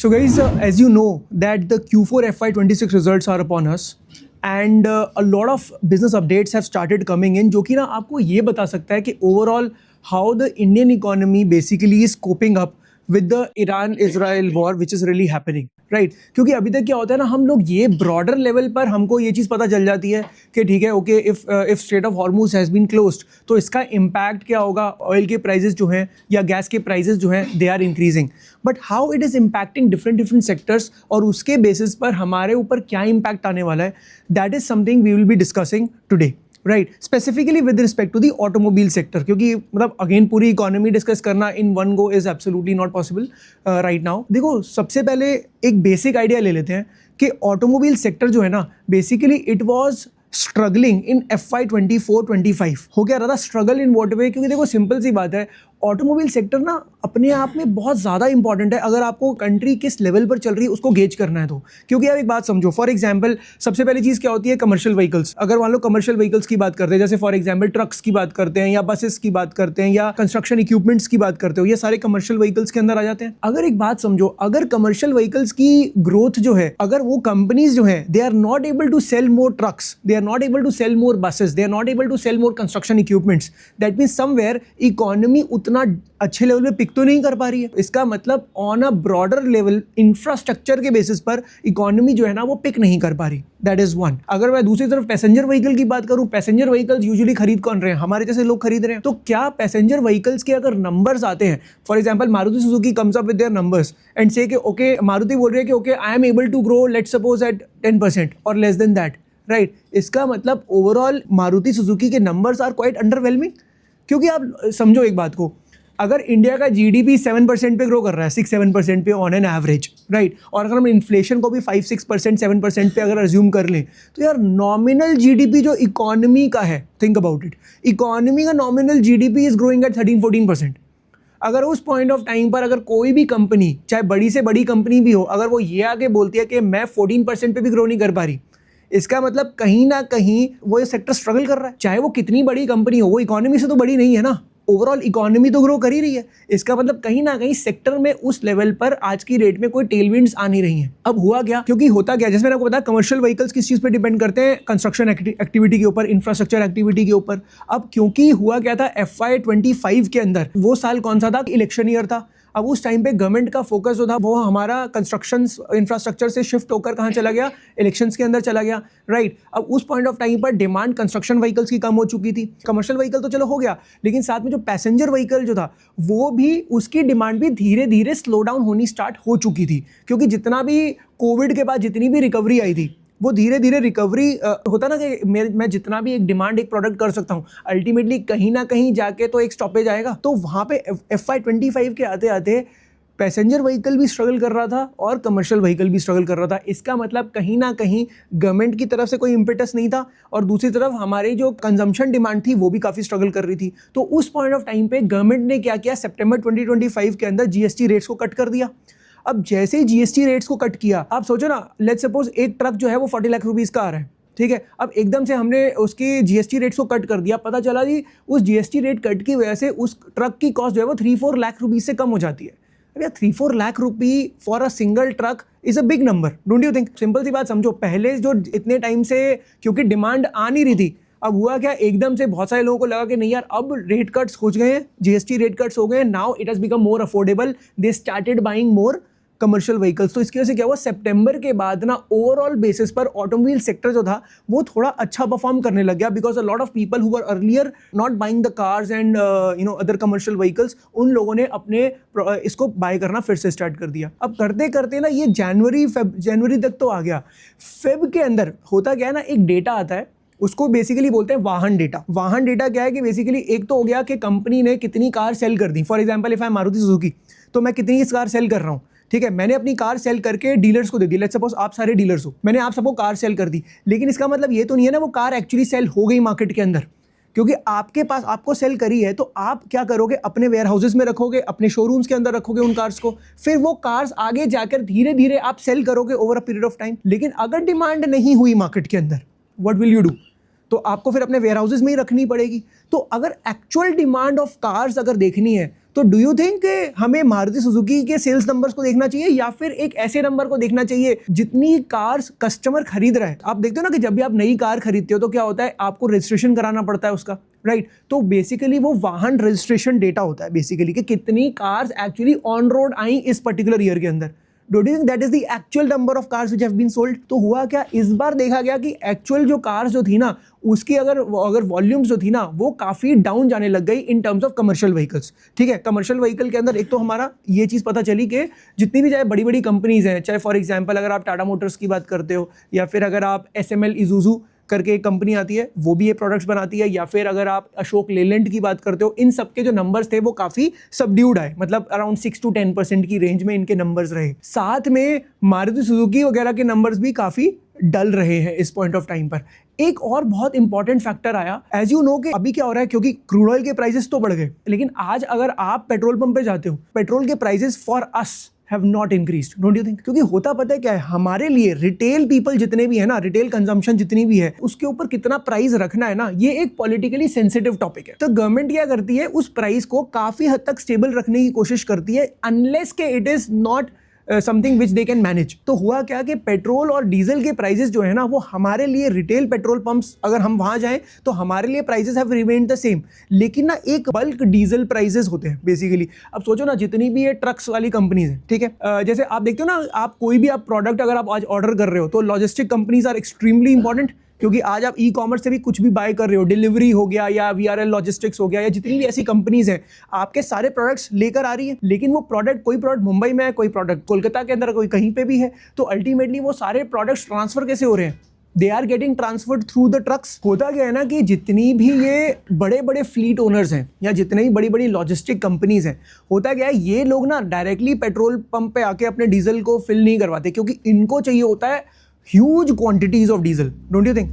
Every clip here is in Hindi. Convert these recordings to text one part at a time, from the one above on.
So guys, as you know that the Q4 FY26 results are upon us and a lot of business updates have started coming in जो कि ना आपको ये बता सकता है कि overall how the Indian economy basically is coping up with the Iran-Israel war which is really happening. Right क्योंकि अभी तक क्या होता है ना हम लोग ये ब्रॉडर लेवल पर हमको ये चीज़ पता चल जाती है कि ठीक है okay if strait of Hormuz has been closed तो इसका इम्पैक्ट क्या होगा ऑयल के प्राइजेस जो हैं या गैस के प्राइजेस जो हैं they are increasing but how it is impacting different sectors और उसके बेसिस पर हमारे ऊपर क्या इम्पैक्ट आने वाला है that is something we will be discussing today right specifically with respect to the automobile sector क्योंकि मतलब अगेन पूरी इकोनॉमी डिस्कस करना in one go is absolutely not possible right now. देखो सबसे पहले एक बेसिक आइडिया ले लेते हैं कि ऑटोमोबाइल सेक्टर जो है ना basically it was struggling in FY24-25 हो क्या रहा था स्ट्रगल इन वॉट वे क्योंकि देखो सिंपल सी बात है ऑटोमोबाइल सेक्टर ना अपने आप में बहुत ज़्यादा इंपॉर्टेंट है अगर आपको कंट्री किस लेवल पर चल रही है उसको गेज करना है तो क्योंकि आप एक बात समझो फॉर एग्जांपल सबसे पहली चीज़ क्या होती है कमर्शियल व्हीकल्स अगर मान लो कमर्शियल व्हीकल्स की बात करते हैं जैसे फॉर एग्जांपल ट्रक्स की बात करते हैं या बसेस की बात करते हैं या कंस्ट्रक्शन इक्विपमेंट्स की बात करते हो ये सारे कमर्शियल व्हीकल्स के अंदर आ जाते हैं। अगर एक बात समझो अगर कमर्शियल व्हीकल्स की ग्रोथ जो है अगर वो कंपनीज जो है they are not able to sell more trucks they are not able to sell more buses they are not able to sell more construction equipments that means somewhere economy उतना अच्छे लेवल पे पिक तो नहीं कर पा रही है। इसका मतलब on a broader level infrastructure के बेसिस पर इकोनॉमी जो है ना वो पिक नहीं कर पा रही दैट इज वन। अगर मैं दूसरी तरफ पैसेंजर व्हीकल की बात करूं पैसेंजर व्हीकल्स यूजुअली खरीद कौन रहे हैं हमारे जैसे लोग खरीद रहे हैं तो क्या पैसेंजर व्हीकल्स के अगर नंबर्स आते हैं for example Maruti Suzuki comes up with their numbers and say कि ओके मारुति बोल रही है कि okay I am able to grow let's suppose at 10% और लेस देन दैट राइट इसका मतलब ओवरऑल मारुति सुजुकी के नंबर्स आर क्वाइट अंडरवेलमिंग क्योंकि आप समझो एक बात को अगर इंडिया का जीडीपी 7% पे ग्रो कर रहा है 6-7% पे ऑन एन एवरेज राइट और अगर हम इन्फ्लेशन को भी 5-6% 7% पे अगर अज्यूम कर लें तो यार नॉमिनल जीडीपी जो इकोनॉमी का है थिंक अबाउट इट इकोनॉमी का nominal GDP is growing at 13-14%। अगर उस पॉइंट ऑफ टाइम पर अगर कोई भी कंपनी चाहे बड़ी से बड़ी कंपनी भी हो अगर वो ये आके बोलती है कि मैं 14% पे भी ग्रो नहीं कर पा रही इसका मतलब कहीं ना कहीं वो ये सेक्टर स्ट्रगल कर रहा है चाहे वो कितनी बड़ी कंपनी हो वो इकोनॉमी से तो बड़ी नहीं है ना ओवरऑल इकोनॉमी तो ग्रो कर ही रही है इसका मतलब कहीं ना कहीं सेक्टर में उस लेवल पर आज की डेट में कोई टेलविंड्स आ नहीं रही हैं। अब हुआ क्या क्योंकि होता क्या जैसे मैंने आपको बताया कमर्शियल व्हीकल्स किस चीज़ पे डिपेंड करते हैं कंस्ट्रक्शन एक्टिविटी के ऊपर इंफ्रास्ट्रक्चर एक्टिविटी के ऊपर। अब क्योंकि हुआ क्या था FY25 के अंदर वो साल कौन सा था इलेक्शन ईयर था अब उस टाइम पे गवर्नमेंट का फोकस जो था वो हमारा कंस्ट्रक्शन इंफ्रास्ट्रक्चर से शिफ्ट होकर कहाँ चला गया इलेक्शंस के अंदर चला गया राइट। अब उस पॉइंट ऑफ टाइम पर डिमांड कंस्ट्रक्शन व्हीकल्स की कम हो चुकी थी कमर्शियल व्हीकल तो चलो हो गया लेकिन साथ में जो पैसेंजर व्हीकल जो था वो भी उसकी डिमांड भी धीरे धीरे स्लो डाउन होनी स्टार्ट हो चुकी थी क्योंकि जितना भी कोविड के बाद जितनी भी रिकवरी आई थी वो धीरे धीरे रिकवरी होता ना कि मैं जितना भी एक डिमांड एक प्रोडक्ट कर सकता हूँ अल्टीमेटली कहीं ना कहीं जाके तो एक स्टॉपेज आएगा तो वहाँ पे FY25 के आते आते पैसेंजर व्हीकल भी स्ट्रगल कर रहा था और कमर्शियल व्हीकल भी स्ट्रगल कर रहा था। इसका मतलब कहीं ना कहीं गवर्नमेंट की तरफ से कोई इम्पेटस नहीं था और दूसरी तरफ हमारी जो कंजम्पशन डिमांड थी वो भी काफ़ी स्ट्रगल कर रही थी। तो उस पॉइंट ऑफ टाइम पे गवर्नमेंट ने क्या किया सितंबर 2025 के अंदर GST रेट्स को कट कर दिया। अब जैसे ही GST रेट्स को कट किया आप सोचो ना लेट्स सपोज एक ट्रक जो है वो 40 लाख रुपीज़ का आ रहा है ठीक है। अब एकदम से हमने उसकी GST रेट्स को कट कर दिया पता चला जी उस GST रेट कट की वजह से उस ट्रक की कॉस्ट जो है वो 3-4 लाख रुपीज़ से कम हो जाती है। अब यार 3-4 lakh rupee for a single truck is a big number don't you think. Simple सी बात समझो पहले जो इतने टाइम से क्योंकि डिमांड आ नहीं रही थी अब हुआ क्या एकदम से बहुत सारे लोगों को लगा कि नहीं यार अब रेट कट्स हो गए हैं GST रेट कट्स हो गए now it has become more affordable they started buying more commercial vehicles. तो इसकी वजह से क्या हुआ सितंबर के बाद ना ओवरऑल बेसिस पर ऑटोमोबाइल सेक्टर जो था वो थोड़ा अच्छा परफॉर्म करने लग गया because a lot of people who were earlier not buying the cars and other commercial vehicles उन लोगों ने अपने इसको बाय करना फिर से स्टार्ट कर दिया। अब करते करते ना ये जनवरी तक तो आ गया। फेब के अंदर होता क्या है ना एक डेटा आता है उसको बेसिकली बोलते हैं वाहन डेटा। वाहन डेटा क्या है कि बेसिकली एक तो हो गया कि कंपनी ने कितनी कार सेल कर दी for example if I Maruti Suzuki तो मैं कितनी कार सेल कर रहा हूँ ठीक है। मैंने अपनी कार सेल करके डीलर्स को दे दी लेट्स सपोज आप सारे डीलर्स हो मैंने आप सबको कार सेल कर दी लेकिन इसका मतलब ये तो नहीं है ना वो कार एक्चुअली सेल हो गई मार्केट के अंदर क्योंकि आपके पास आपको सेल करी है तो आप क्या करोगे अपने वेयर हाउसेज में रखोगे अपने शोरूम्स के अंदर रखोगे उन कार्स को फिर वो कार्स आगे जाकर धीरे धीरे आप सेल करोगे over a period of time. लेकिन अगर डिमांड नहीं हुई मार्केट के अंदर व्हाट विल यू डू तो आपको फिर अपने वेयर हाउसेज में ही रखनी पड़ेगी। तो अगर एक्चुअल डिमांड ऑफ कार्स अगर देखनी है तो डू यू थिंक हमें मारुति सुजुकी के सेल्स नंबर्स को देखना चाहिए या फिर एक ऐसे नंबर को देखना चाहिए जितनी कार्स कस्टमर खरीद रहे हैं? आप देखते हो ना कि जब भी आप नई कार खरीदते हो तो क्या होता है, आपको रजिस्ट्रेशन कराना पड़ता है उसका, राइट? तो बेसिकली वो वाहन रजिस्ट्रेशन डेटा होता है बेसिकली कि कितनी कार्स एक्चुअली ऑन रोड आई इस पर्टिकुलर ईयर के अंदर। Do you think that is the actual number of cars which have been sold? तो हुआ क्या, इस बार देखा गया कि एक्चुअल जो कार्स जो थी ना उसकी अगर वॉल्यूम्स जो थी ना वो काफ़ी डाउन जाने लग गई in terms of commercial vehicles. ठीक है, कमर्शियल व्हीकल के अंदर एक तो हमारा ये चीज़ पता चली कि जितनी भी चाहे बड़ी बड़ी कंपनीज हैं, चाहे फॉर एग्जांपल अगर आप टाटा मोटर्स की बात करते हो या फिर अगर आप SML इज़ुज़ू करके एक कंपनी आती है वो भी ये प्रोडक्ट्स बनाती है, या फिर अगर आप अशोक लेलैंड की बात करते हो, इन सब के जो नंबर्स थे वो काफ़ी सबड्यूड आए, मतलब अराउंड 6 to 10% की रेंज में इनके नंबर्स रहे। साथ में मारुति सुजुकी वगैरह के नंबर्स भी काफ़ी डल रहे हैं इस पॉइंट ऑफ टाइम पर। एक और बहुत इंपॉर्टेंट फैक्टर आया, एज यू नो कि अभी क्या हो रहा है, क्योंकि क्रूड ऑयल के प्राइसेस तो बढ़ गए, लेकिन आज अगर आप पेट्रोल पंप पे जाते हो, पेट्रोल के prices for us have not increased, don't you think? क्योंकि होता पता है क्या है, हमारे लिए रिटेल पीपल जितने भी है ना, रिटेल कंजम्पशन जितनी भी है, उसके ऊपर कितना प्राइस रखना है ना, ये एक पॉलिटिकली सेंसिटिव टॉपिक है। तो गवर्नमेंट क्या करती है, उस प्राइस को काफी हद तक स्टेबल रखने की कोशिश करती है, अनलेस के it is not something which they can manage. तो हुआ क्या कि पेट्रोल और डीजल के प्राइसेस जो है ना वो हमारे लिए रिटेल पेट्रोल पंप्स अगर हम वहां जाएं तो हमारे लिए prices have remained the same, लेकिन ना एक बल्क डीजल प्राइसेस होते हैं बेसिकली। अब सोचो ना, जितनी भी ये ट्रक्स वाली कंपनीज है, ठीक है, जैसे आप देखते हो ना, आप कोई भी आप प्रोडक्ट अगर आप आज ऑर्डर कर रहे हो तो logistic companies are extremely important, क्योंकि आज आप ई-कॉमर्स से भी कुछ भी बाय कर रहे हो, डिलीवरी हो गया या VRL लॉजिस्टिक्स हो गया या जितनी भी ऐसी कंपनीज हैं, आपके सारे प्रोडक्ट्स लेकर आ रही है, लेकिन वो प्रोडक्ट, कोई प्रोडक्ट मुंबई में है, कोई प्रोडक्ट कोलकाता के अंदर, कोई कहीं पे भी है, तो अल्टीमेटली वो सारे प्रोडक्ट्स ट्रांसफर कैसे हो रहे हैं? They are getting transferred through the trucks. होता क्या है ना कि जितनी भी ये बड़े बड़े फ्लीट ओनर्स हैं या जितने भी बड़ी बड़ी लॉजिस्टिक कंपनीज हैं, होता क्या है, ये लोग ना डायरेक्टली पेट्रोल पंप पे आके अपने डीजल को फिल नहीं करवाते, क्योंकि इनको चाहिए होता है huge quantities of diesel, don't you think?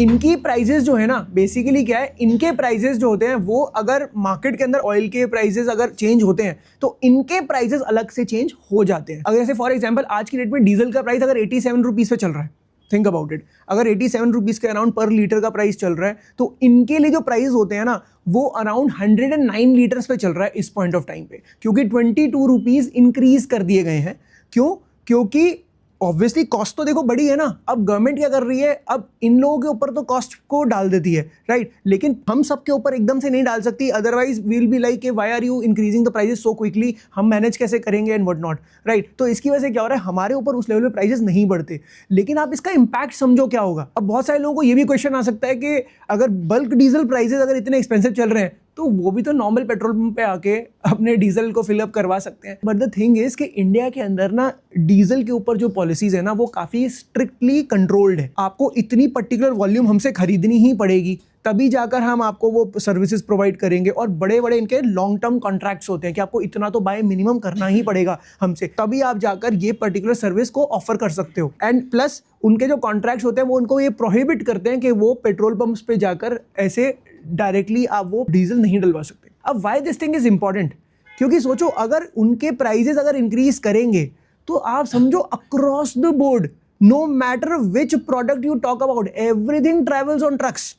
इनकी प्राइसेस जो है ना, बेसिकली क्या है, इनके प्राइसेस जो होते हैं वो अगर मार्केट के अंदर ऑयल के प्राइसेस अगर चेंज होते हैं तो इनके प्राइसेस अलग से चेंज हो जाते हैं। अगर जैसे फॉर एग्जांपल आज की डेट में डीजल का प्राइस अगर 87 रुपीज़ पे चल रहा है, थिंक अबाउट इट, अगर 87 रुपीज़ के अराउंड पर लीटर का प्राइस चल रहा है, तो इनके लिए जो प्राइस होते हैं ना वो अराउंड 109 लीटर्स पे चल रहा है इस पॉइंट ऑफ टाइम पे, क्योंकि 22 रुपीज़ इंक्रीज कर दिए गए हैं। क्यों? क्योंकि ऑब्वियसली कॉस्ट तो देखो बड़ी है ना। अब गवर्नमेंट क्या कर रही है, अब इन लोगों के ऊपर तो कॉस्ट को डाल देती है, राइट, लेकिन हम सब के ऊपर एकदम से नहीं डाल सकती, otherwise we will be like why are you increasing the prices so quickly, हम मैनेज कैसे करेंगे एंड व्हाट नॉट, राइट। तो इसकी वजह से क्या हो रहा है, हमारे ऊपर उस लेवल पे प्राइसेस नहीं बढ़ते, लेकिन आप इसका इंपैक्ट समझो क्या होगा। अब बहुत सारे लोगों को ये भी क्वेश्चन आ सकता है कि अगर बल्क डीजल प्राइसेस अगर इतने एक्सपेंसिव चल रहे हैं तो वो भी तो नॉर्मल पेट्रोल पंप पे आके अपने डीजल को फिलअप करवा सकते हैं। बट द थिंग इज कि इंडिया के अंदर ना डीजल के ऊपर जो पॉलिसीज है ना वो काफी स्ट्रिक्टली कंट्रोल्ड है। आपको इतनी पर्टिकुलर वॉल्यूम हमसे खरीदनी ही पड़ेगी, तभी जाकर हम आपको वो सर्विसेज प्रोवाइड करेंगे, और बड़े बड़े इनके लॉन्ग टर्म कॉन्ट्रैक्ट्स होते हैं कि आपको इतना तो बाय मिनिमम करना ही पड़ेगा हमसे, तभी आप जाकर ये पर्टिकुलर सर्विस को ऑफर कर सकते हो। एंड प्लस उनके जो कॉन्ट्रैक्ट्स होते हैं वो उनको ये प्रोहिबिट करते हैं कि वो पेट्रोल पंप्स पे जाकर ऐसे डायरेक्टली आप वो डीजल नहीं डलवा सकते। अब why this thing is important, क्योंकि सोचो अगर उनके प्राइजेस अगर इंक्रीज करेंगे तो आप समझो across the board, no matter which product you talk about, everything travels on trucks.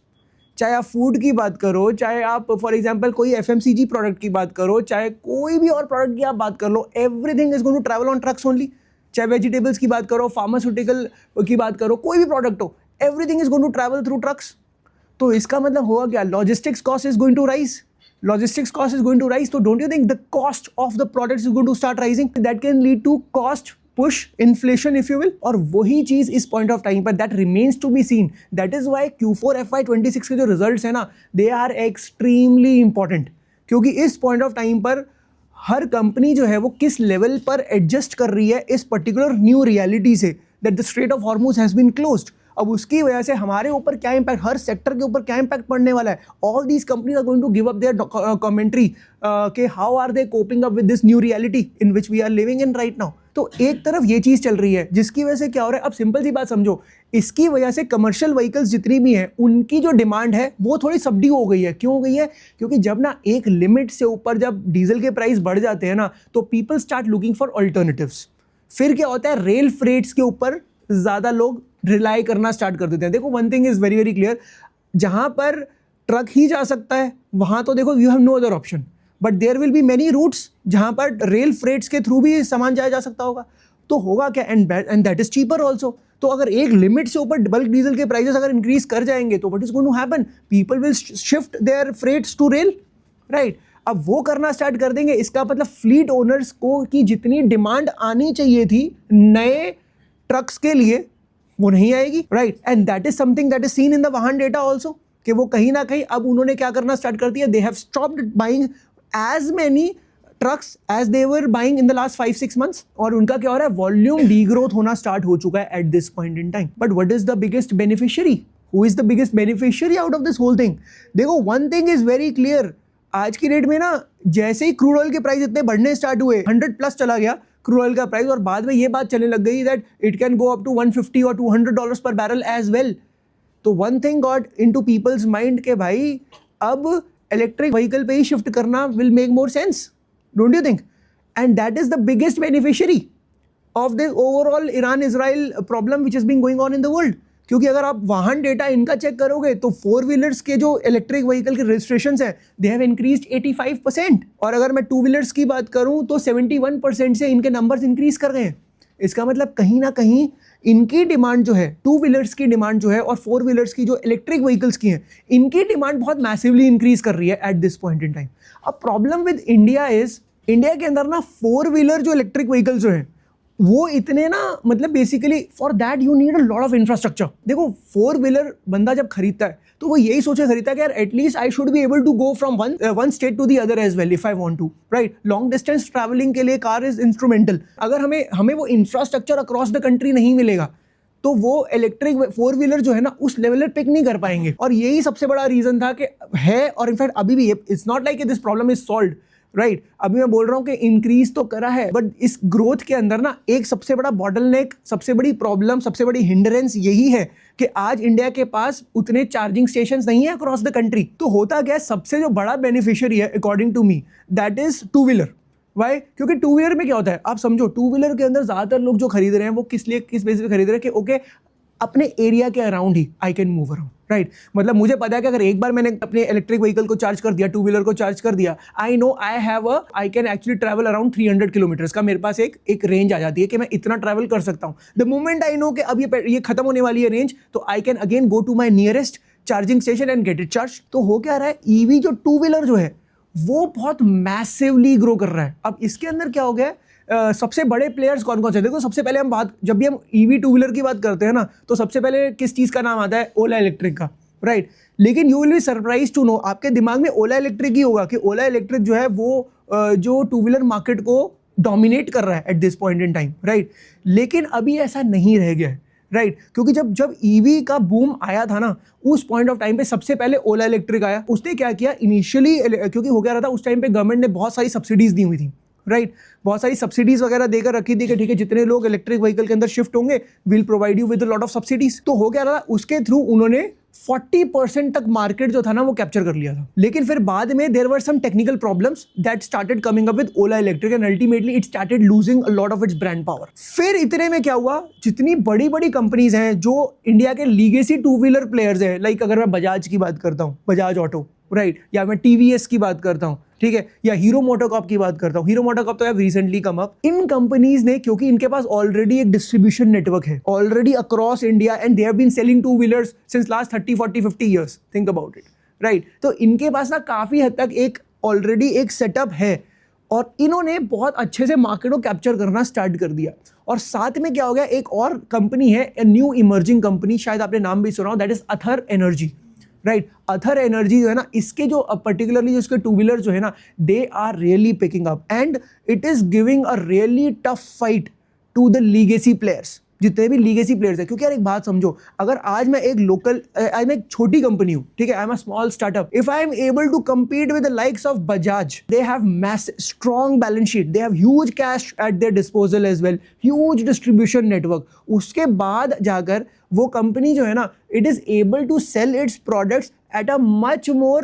चाहे आप फूड की बात करो, चाहे आप फॉर एग्जांपल कोई FMCG प्रोडक्ट की बात करो, चाहे कोई भी और प्रोडक्ट की आप बात कर लो, everything is going to travel on trucks only. चाहे वेजिटेबल्स की बात करो, फार्मास्यूटिकल की बात करो, कोई भी प्रोडक्ट हो, everything is going to travel through trucks. तो इसका मतलब होगा क्या, logistics cost is going to rise, logistics cost is going to rise. So don't you think the cost of the products is going to start rising? That can lead to cost push inflation if you will. और वही चीज इस point of time पर that remains to be seen. That is why Q4 FY26 के जो results है ना, they are extremely important, क्योंकि इस point of time पर हर कंपनी जो है वो किस लेवल पर एडजस्ट कर रही है इस पर्टिकुलर न्यू रियलिटी से, that the strait of Hormuz has been closed. अब उसकी वजह से हमारे ऊपर क्या इंपैक्ट, हर सेक्टर के ऊपर क्या इंपैक्ट पड़ने वाला है। All these companies are going to give up their commentary कि how are they coping up with this new reality in which we are living in right now. तो एक तरफ ये चीज चल रही है जिसकी वजह से क्या हो रहा है, अब सिंपल सी बात समझो, इसकी वजह से कमर्शियल व्हीकल्स जितनी भी हैं उनकी जो डिमांड है वो थोड़ी सबड्यू हो गई है। क्यों हो गई है? क्योंकि जब ना एक लिमिट से ऊपर जब डीजल के प्राइस बढ़ जाते हैं ना तो people start looking for alternatives. फिर क्या होता है, रेल फ्रेट्स के ऊपर ज्यादा लोग रिलाई करना स्टार्ट कर देते हैं। देखो one thing is very very clear, जहां पर ट्रक ही जा सकता है वहां तो देखो you have no other option, but there will be many routes जहाँ पर रेल फ्रेट्स के थ्रू भी सामान जाया जा सकता होगा, तो होगा क्या, and that is cheaper also. तो अगर एक लिमिट से ऊपर बल्क डीजल के प्राइसेस अगर इंक्रीज कर जाएंगे तो what is going to happen, people will shift their freights to rail, right. अब वो करना स्टार्ट कर देंगे, इसका मतलब फ्लीट ओनर्स को की जितनी डिमांड आनी चाहिए थी नए ट्रक्स के लिए वो नहीं आएगी, right. And that is something that is seen in the वाहन डेटा ऑल्सो, कि वो कहीं ना कहीं अब उन्होंने क्या करना स्टार्ट कर दिया, they have stopped buying as many trucks as they were buying in the last 5-6 months, और उनका क्या हो रहा है, वॉल्यूम डीग्रोथ होना स्टार्ट हो चुका है at this point in time. But what is the biggest beneficiary, who is the biggest beneficiary out of this whole thing? देखो, one thing is very clear, आज की डेट में ना जैसे ही क्रूड ऑयल के प्राइस इतने बढ़ने स्टार्ट हुए, 100+ चला गया क्रूड ऑयल का प्राइस, और बाद में ये बात चलने लग गई that it can go up to 150 और $200 पर बैरल एज वेल। तो one thing got into people's mind के भाई अब इलेक्ट्रिक व्हीकल पे ही शिफ्ट करना will make more sense, don't you think? And that is the biggest beneficiary of this overall Iran Israel problem which is being going on in the world. क्योंकि अगर आप वाहन डेटा इनका चेक करोगे तो 4 व्हीलर्स के जो इलेक्ट्रिक व्हीकल के रजिस्ट्रेशंस हैं दे हैव इंक्रीज्ड 85%, और अगर मैं 2 व्हीलर्स की बात करूं तो 71% से इनके नंबर्स इंक्रीज कर गए हैं। इसका मतलब कहीं ना कहीं इनकी डिमांड जो है, 2 व्हीलर्स की डिमांड जो है और 4 व्हीलर्स की जो इलेक्ट्रिक व्हीकल्स की है, इनकी डिमांड बहुत मैसिवली इंक्रीज कर रही है at this point in time. अब problem with India is, India के अंदर ना 4 व्हीलर जो इलेक्ट्रिक व्हीकल्स जो हैं वो इतने ना, मतलब basically for that you need a lot of infrastructure. देखो, 4 व्हीलर बंदा जब खरीदता है तो वो यही सोच के खरीदता है कि यार at least I should be able to go from one state to the other as well if I want to, right. Long distance travelling के लिए कार इज इंस्ट्रूमेंटल। अगर हमें वो इंफ्रास्ट्रक्चर अक्रॉस द कंट्री नहीं मिलेगा तो वो इलेक्ट्रिक 4 व्हीलर जो है ना उस लेवल पर पिक नहीं कर पाएंगे। और यही सबसे बड़ा रीजन था कि है, और इनफैक्ट अभी भी it's not like this problem is solved, right. अभी मैं बोल रहा हूं कि इंक्रीज तो करा है, बट इस ग्रोथ के अंदर ना एक सबसे बड़ा बॉटलनेक, सबसे बड़ी प्रॉब्लम, सबसे बड़ी हिंड्रेंस यही है कि आज इंडिया के पास उतने चार्जिंग स्टेशंस नहीं है अक्रॉस द कंट्री। तो होता क्या है, सबसे जो बड़ा बेनिफिशियरी है according to me that is 2 wheeler. Why? क्योंकि 2 व्हीलर में क्या होता है, आप समझो 2 व्हीलर के अंदर ज्यादातर लोग जो खरीद रहे हैं वो किस बेसिस पे खरीद रहे हैं कि ओके अपने एरिया के around he I can move around, right. मतलब मुझे पता है कि अगर एक बार मैंने अपने इलेक्ट्रिक व्हीकल को चार्ज कर दिया, 2 व्हीलर को चार्ज कर दिया, I know I can actually travel around 300 kilometres का मेरे पास एक रेंज आ जाती है कि मैं इतना ट्रैवल कर सकता हूँ। द मोमेंट आई नो कि अब ये खत्म होने वाली है रेंज, तो I can again go to my nearest charging station and get it charge. तो हो क्या रहा है, ईवी जो 2 व्हीलर जो है वो बहुत मैसिवली ग्रो कर रहा है। अब इसके अंदर क्या हो गया, सबसे बड़े प्लेयर्स कौन कौन से? देखो, सबसे पहले जब भी हम ईवी 2 व्हीलर की बात करते हैं ना, तो सबसे पहले किस चीज़ का नाम आता है, ओला इलेक्ट्रिक का, राइट। लेकिन you will be surprise to know, आपके दिमाग में ओला इलेक्ट्रिक ही होगा कि ओला इलेक्ट्रिक जो है वो जो 2 व्हीलर मार्केट को डोमिनेट कर रहा है at this point in time, right. लेकिन अभी ऐसा नहीं रह गया है, राइट। क्योंकि जब ईवी का बूम आया था ना, उस पॉइंट ऑफ टाइम पे सबसे पहले ओला इलेक्ट्रिक आया। उसने क्या किया इनिशियली, क्योंकि हो गया रहा था उस टाइम पे गवर्नमेंट ने बहुत सारी सब्सिडीज दी हुई थी, राइट। बहुत सारी सब्सिडीज वगैरह देकर रखी थी कि ठीक है जितने लोग इलेक्ट्रिक व्हीकल के अंदर शिफ्ट होंगे will provide you with a lot of subsidies. तो हो गया रहा, उसके थ्रू उन्होंने 40% तक मार्केट जो था ना वो कैप्चर कर लिया था। लेकिन फिर बाद में there were some technical problems that started coming up with Ola electric and ultimately it started losing a lot of its brand power. फिर इतने में क्या हुआ, जितनी बड़ी बड़ी कंपनीज हैं जो इंडिया के लीगेसी 2 व्हीलर प्लेयर्स हैं, लाइक अगर मैं बजाज की बात करता हूँ, बजाज ऑटो, राइट, या मैं टीवीएस की बात करता हूँ, ठीक है, या हीरो मोटोकॉर्प की बात करता हूँ, Hero MotoCorp too have recently come up. इन कंपनीज ने, क्योंकि इनके पास ऑलरेडी एक डिस्ट्रीब्यूशन नेटवर्क है already across India and they have been selling 2 wheelers since last 30, 40, 50 years, think about it, right. तो इनके पास ना काफी हद तक एक ऑलरेडी एक सेटअप है और इन्होंने बहुत अच्छे से मार्केट को कैप्चर करना स्टार्ट कर दिया। और साथ में क्या हो गया, एक और कंपनी है, न्यू इमर्जिंग कंपनी, शायद आपने नाम भी सुना हो, that is Ather energy, right. Ather energy जो है ना, इसके जो पर्टिकुलरली जो इसके 2 व्हीलर जो है ना, they are really picking up and it is giving a really tough fight to the legacy players, जितने भी लीगेसी प्लेयर्स हैं। क्योंकि यार एक बात समझो, अगर आज मैं एक छोटी कंपनी हूँ, ठीक है, I am a small startup, if I am able to compete with the likes of Bajaj, they have massive strong balance sheet, they have huge cash at their disposal as well, huge distribution network, उसके बाद जाकर वो कंपनी जो है ना, it is able to sell its products at a much more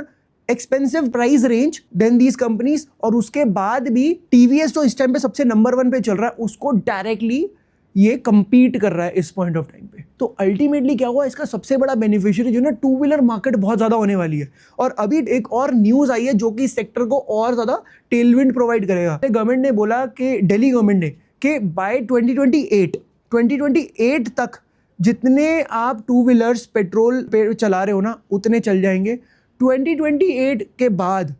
expensive price range than these companies। और उसके बाद भी TVS जो इस टाइम पे सबसे नंबर 1 पे चल रहा है, उसको डायरेक्टली ये compete कर रहा है इस पॉइंट ऑफ टाइम पे। तो अल्टीमेटली क्या हुआ, इसका सबसे बड़ा बेनिफिशियरी जो ना टू व्हीलर मार्केट बहुत ज़्यादा होने वाली है। और अभी एक और न्यूज़ आई है जो कि सेक्टर को और ज़्यादा टेलविंड प्रोवाइड करेगा। गवर्नमेंट ने बोला कि दिल्ली गवर्नमेंट ने कि बाय 2028 तक जितने आप टू व्हीलर्स पेट्रोल पे चला रहे हो ना उतने चल जाएंगे। 2028 के बाद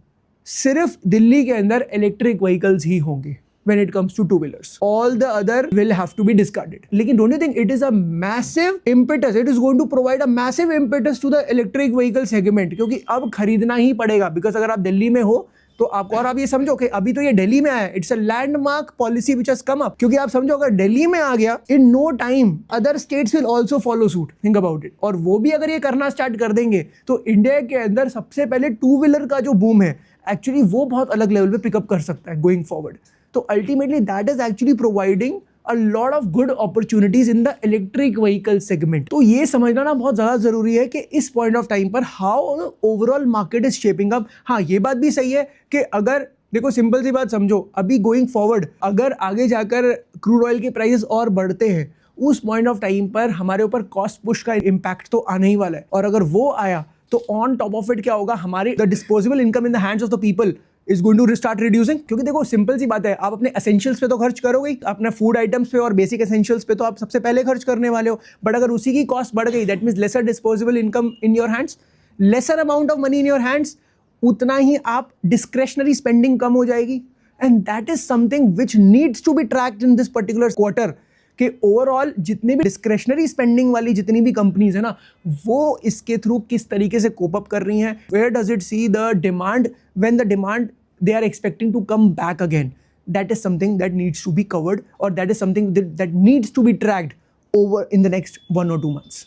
सिर्फ दिल्ली के अंदर इलेक्ट्रिक व्हीकल्स ही होंगे when it comes to two wheelers. All the other will have to be discarded. लेकिन don't you think it is a massive impetus? It is going to provide a massive impetus to the electric vehicle segment, क्योंकि अब खरीदना ही पड़ेगा। बिकॉज अगर आप दिल्ली में हो तो आपको, और आप ये समझो कि अभी तो ये दिल्ली में आया, it's a landmark policy which has come up, क्योंकि आप समझो अगर दिल्ली में आ गया, in no time other states will also follow suit. Think about it. और वो भी अगर ये करना स्टार्ट कर देंगे तो इंडिया के अंदर सबसे पहले टू व्हीलर का जो बूम है एक्चुअली वो बहुत अलग लेवल पे पिकअप कर सकता है गोइंग फॉरवर्ड। तो ultimately that is actually providing a lot of good opportunities in the electric vehicle segment. तो ये समझना ना बहुत ज़्यादा ज़रूरी है कि इस पॉइंट ऑफ टाइम पर how the overall market is shaping up. हाँ, ये बात भी सही है कि अगर देखो सिंपल सी बात समझो, अभी गोइंग फॉरवर्ड अगर आगे जाकर क्रूड ऑयल के प्राइसेस और बढ़ते हैं, उस पॉइंट ऑफ टाइम पर हमारे ऊपर कॉस्ट पुश का इम्पैक्ट तो आने ही वाला है। और अगर वो आया तो ऑन टॉप ऑफ इट क्या होगा, हमारे the disposable income in the hands of the people is going to start reducing. क्योंकि देखो सिंपल सी बात है, आप अपने एसेंशियल्स पे तो खर्च करोगे, अपने फूड आइटम्स पे और बेसिक एसेंशियल्स पे तो आप सबसे पहले खर्च करने वाले हो। बट अगर उसी की कॉस्ट बढ़ गई, that means lesser disposable income in your hands, lesser amount of money in your hands, उतना ही आप डिस्क्रेशनरी स्पेंडिंग कम हो जाएगी। And that is something which needs to be tracked in this particular quarter कि ओवरऑल जितने भी डिस्क्रेशनरी स्पेंडिंग वाली जितनी भी कंपनीज है ना, वो इसके थ्रू किस तरीके से कोप अप कर रही हैं। Where does it see the demand when the demand they are expecting to come back again? That is something that needs to be covered, or that is something that needs to be tracked over in the next 1 or 2 months.